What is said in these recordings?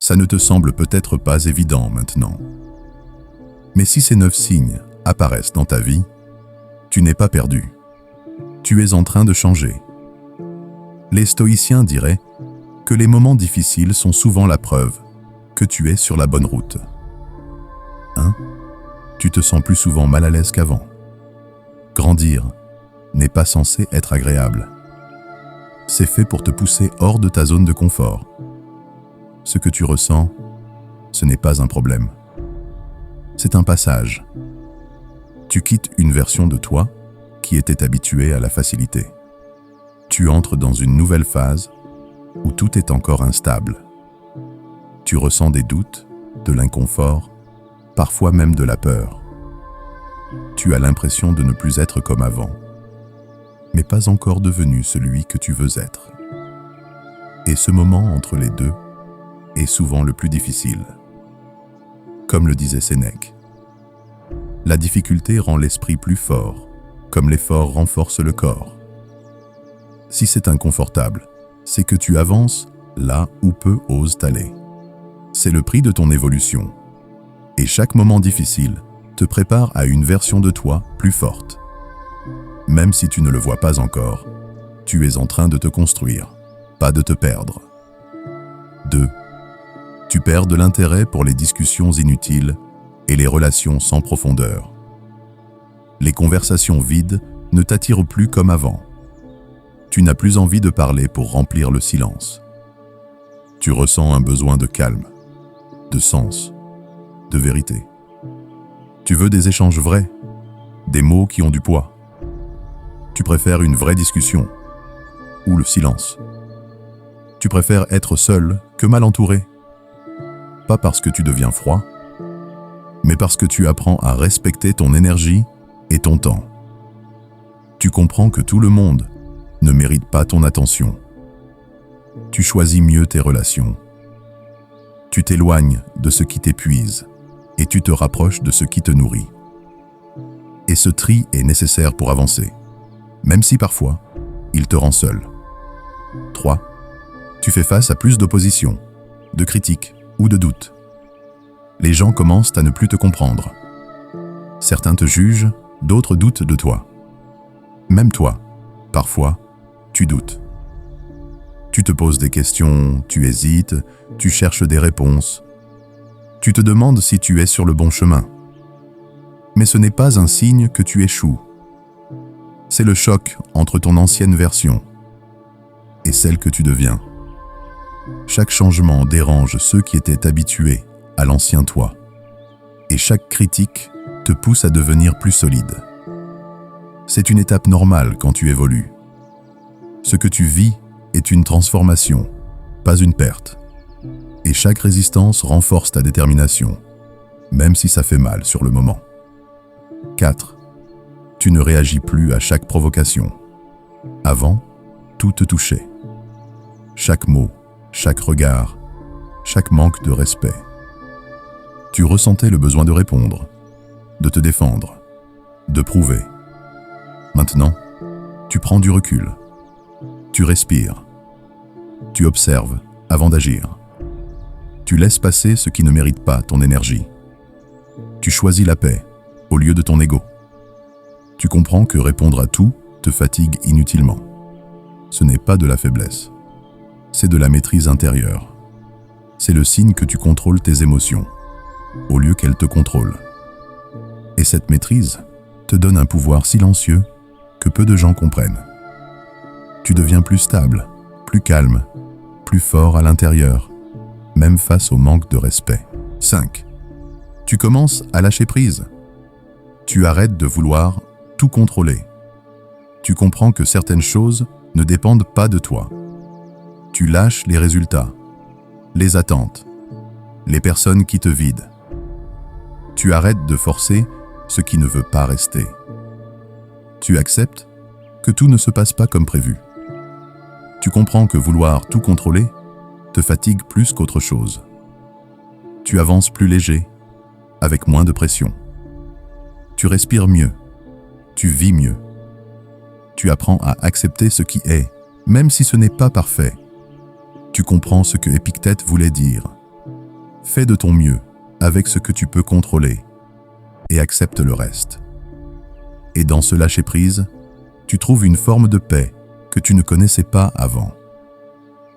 Ça ne te semble peut-être pas évident maintenant. Mais si ces 9 signes apparaissent dans ta vie, tu n'es pas perdu. Tu es en train de changer. Les stoïciens diraient que les moments difficiles sont souvent la preuve que tu es sur la bonne route. 1. Tu te sens plus souvent mal à l'aise qu'avant. Grandir n'est pas censé être agréable. C'est fait pour te pousser hors de ta zone de confort. Ce que tu ressens, ce n'est pas un problème. C'est un passage. Tu quittes une version de toi qui était habituée à la facilité. Tu entres dans une nouvelle phase où tout est encore instable. Tu ressens des doutes, de l'inconfort, parfois même de la peur. Tu as l'impression de ne plus être comme avant, mais pas encore devenu celui que tu veux être. Et ce moment entre les deux est souvent le plus difficile. Comme le disait Sénèque, la difficulté rend l'esprit plus fort, comme l'effort renforce le corps. Si c'est inconfortable, c'est que tu avances là où peu osent aller. C'est le prix de ton évolution. Et chaque moment difficile te prépare à une version de toi plus forte. Même si tu ne le vois pas encore, tu es en train de te construire, pas de te perdre. 2. Tu perds de l'intérêt pour les discussions inutiles et les relations sans profondeur. Les conversations vides ne t'attirent plus comme avant. Tu n'as plus envie de parler pour remplir le silence. Tu ressens un besoin de calme, de sens, de vérité. Tu veux des échanges vrais, des mots qui ont du poids. Tu préfères une vraie discussion ou le silence. Tu préfères être seul que mal entouré. Pas parce que tu deviens froid, mais parce que tu apprends à respecter ton énergie et ton temps. Tu comprends que tout le monde ne mérite pas ton attention. Tu choisis mieux tes relations. Tu t'éloignes de ce qui t'épuise et tu te rapproches de ce qui te nourrit. Et ce tri est nécessaire pour avancer, même si parfois, il te rend seul. 3. Tu fais face à plus d'opposition, de critiques ou de doutes. Les gens commencent à ne plus te comprendre. Certains te jugent, d'autres doutent de toi. Même toi, parfois, tu doutes. Tu te poses des questions, tu hésites, tu cherches des réponses. Tu te demandes si tu es sur le bon chemin. Mais ce n'est pas un signe que tu échoues. C'est le choc entre ton ancienne version et celle que tu deviens. Chaque changement dérange ceux qui étaient habitués à l'ancien toi. Et chaque critique te pousse à devenir plus solide. C'est une étape normale quand tu évolues. Ce que tu vis est une transformation, pas une perte. Et chaque résistance renforce ta détermination, même si ça fait mal sur le moment. 4. Tu ne réagis plus à chaque provocation. Avant, tout te touchait. Chaque mot, chaque regard, chaque manque de respect. Tu ressentais le besoin de répondre, de te défendre, de prouver. Maintenant, tu prends du recul. Tu respires. Tu observes avant d'agir. Tu laisses passer ce qui ne mérite pas ton énergie. Tu choisis la paix au lieu de ton ego. Tu comprends que répondre à tout te fatigue inutilement. Ce n'est pas de la faiblesse. C'est de la maîtrise intérieure. C'est le signe que tu contrôles tes émotions, au lieu qu'elles te contrôlent. Et cette maîtrise te donne un pouvoir silencieux que peu de gens comprennent. Tu deviens plus stable, plus calme, plus fort à l'intérieur, même face au manque de respect. 5. Tu commences à lâcher prise. Tu arrêtes de vouloir tout contrôler. Tu comprends que certaines choses ne dépendent pas de toi. Tu lâches les résultats, les attentes, les personnes qui te vident. Tu arrêtes de forcer ce qui ne veut pas rester. Tu acceptes que tout ne se passe pas comme prévu. Tu comprends que vouloir tout contrôler te fatigue plus qu'autre chose. Tu avances plus léger, avec moins de pression. Tu respires mieux, tu vis mieux. Tu apprends à accepter ce qui est, même si ce n'est pas parfait. Tu comprends ce que Épictète voulait dire. Fais de ton mieux avec ce que tu peux contrôler et accepte le reste. Et dans ce lâcher-prise, tu trouves une forme de paix que tu ne connaissais pas avant.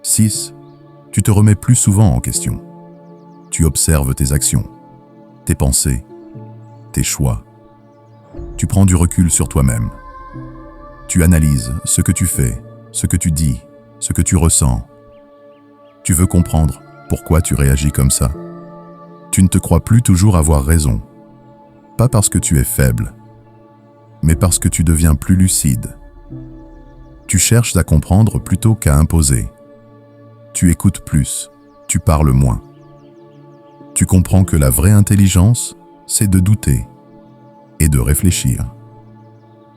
6. Tu te remets plus souvent en question. Tu observes tes actions, tes pensées, tes choix. Tu prends du recul sur toi-même. Tu analyses ce que tu fais, ce que tu dis, ce que tu ressens. Tu veux comprendre pourquoi tu réagis comme ça. Tu ne te crois plus toujours avoir raison. Pas parce que tu es faible, mais parce que tu deviens plus lucide. Tu cherches à comprendre plutôt qu'à imposer. Tu écoutes plus, tu parles moins. Tu comprends que la vraie intelligence, c'est de douter et de réfléchir.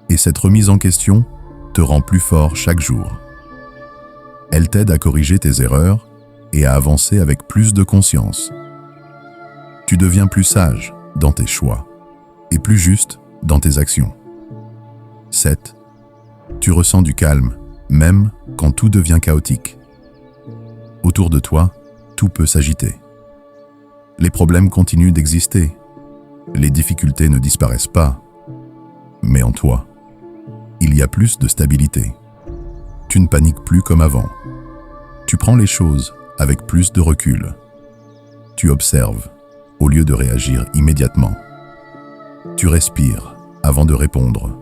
Et cette remise en question te rend plus fort chaque jour. Elle t'aide à corriger tes erreurs et à avancer avec plus de conscience. Tu deviens plus sage dans tes choix et plus juste dans tes actions. 7. Tu ressens du calme, même quand tout devient chaotique. Autour de toi, tout peut s'agiter. Les problèmes continuent d'exister. Les difficultés ne disparaissent pas. Mais en toi, il y a plus de stabilité. Tu ne paniques plus comme avant. Tu prends les choses avec plus de recul. Tu observes au lieu de réagir immédiatement. Tu respires avant de répondre.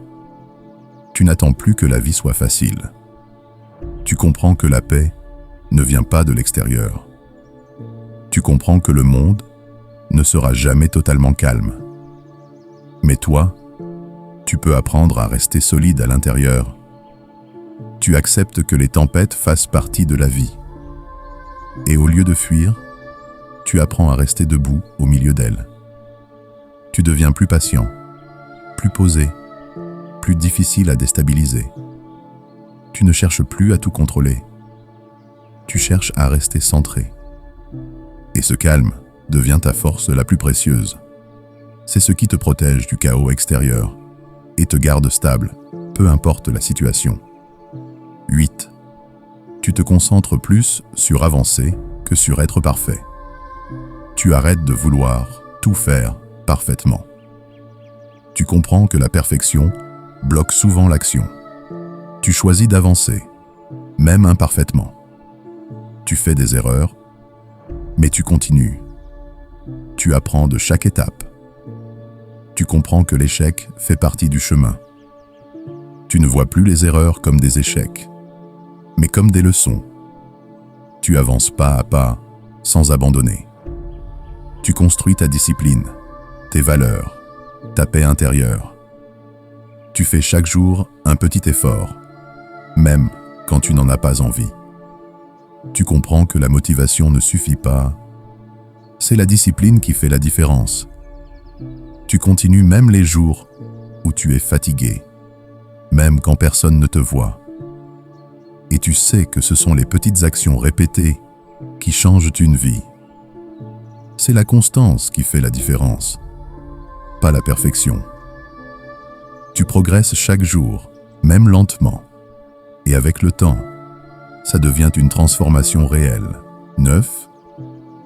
Tu n'attends plus que la vie soit facile. Tu comprends que la paix ne vient pas de l'extérieur. Tu comprends que le monde ne sera jamais totalement calme. Mais toi, tu peux apprendre à rester solide à l'intérieur. Tu acceptes que les tempêtes fassent partie de la vie. Et au lieu de fuir, tu apprends à rester debout au milieu d'elles. Tu deviens plus patient, plus posé, plus difficile à déstabiliser. Tu ne cherches plus à tout contrôler. Tu cherches à rester centré. Et ce calme devient ta force la plus précieuse. C'est ce qui te protège du chaos extérieur et te garde stable, peu importe la situation. 8. Tu te concentres plus sur avancer que sur être parfait. Tu arrêtes de vouloir tout faire parfaitement. Tu comprends que la perfection bloque souvent l'action. Tu choisis d'avancer, même imparfaitement. Tu fais des erreurs, mais tu continues. Tu apprends de chaque étape. Tu comprends que l'échec fait partie du chemin. Tu ne vois plus les erreurs comme des échecs, mais comme des leçons. Tu avances pas à pas, sans abandonner. Tu construis ta discipline, tes valeurs, ta paix intérieure. Tu fais chaque jour un petit effort, même quand tu n'en as pas envie. Tu comprends que la motivation ne suffit pas. C'est la discipline qui fait la différence. Tu continues même les jours où tu es fatigué, même quand personne ne te voit. Et tu sais que ce sont les petites actions répétées qui changent une vie. C'est la constance qui fait la différence, pas la perfection. Tu progresses chaque jour, même lentement. Et avec le temps, ça devient une transformation réelle. 9.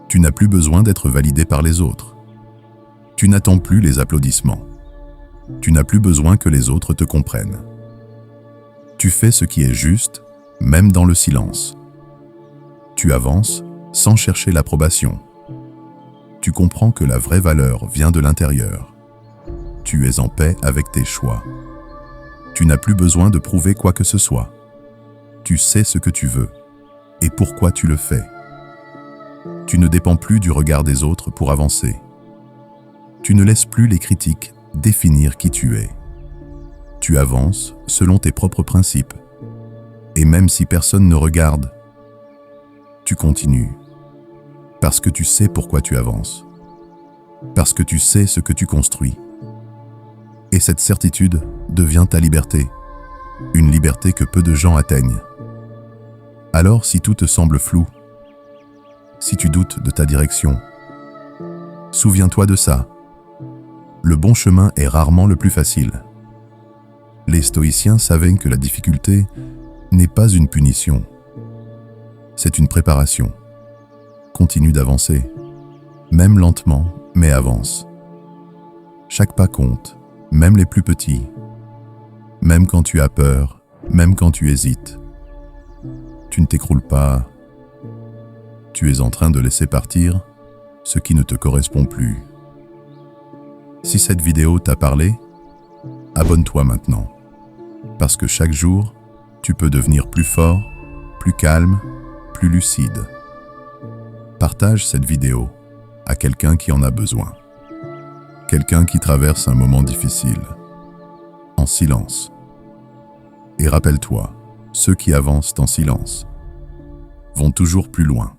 Tu n'as plus besoin d'être validé par les autres. Tu n'attends plus les applaudissements. Tu n'as plus besoin que les autres te comprennent. Tu fais ce qui est juste, même dans le silence. Tu avances sans chercher l'approbation. Tu comprends que la vraie valeur vient de l'intérieur. Tu es en paix avec tes choix. Tu n'as plus besoin de prouver quoi que ce soit. Tu sais ce que tu veux et pourquoi tu le fais. Tu ne dépends plus du regard des autres pour avancer. Tu ne laisses plus les critiques définir qui tu es. Tu avances selon tes propres principes. Et même si personne ne regarde, tu continues. Parce que tu sais pourquoi tu avances. Parce que tu sais ce que tu construis. Et cette certitude devient ta liberté. Une liberté que peu de gens atteignent. Alors si tout te semble flou, si tu doutes de ta direction, souviens-toi de ça. Le bon chemin est rarement le plus facile. Les stoïciens savaient que la difficulté n'est pas une punition. C'est une préparation. Continue d'avancer. Même lentement, mais avance. Chaque pas compte, même les plus petits. Même quand tu as peur, même quand tu hésites. Tu ne t'écroules pas. Tu es en train de laisser partir ce qui ne te correspond plus. Si cette vidéo t'a parlé, abonne-toi maintenant. Parce que chaque jour, tu peux devenir plus fort, plus calme, plus lucide. Partage cette vidéo à quelqu'un qui en a besoin. Quelqu'un qui traverse un moment difficile, en silence. Et rappelle-toi, ceux qui avancent en silence vont toujours plus loin.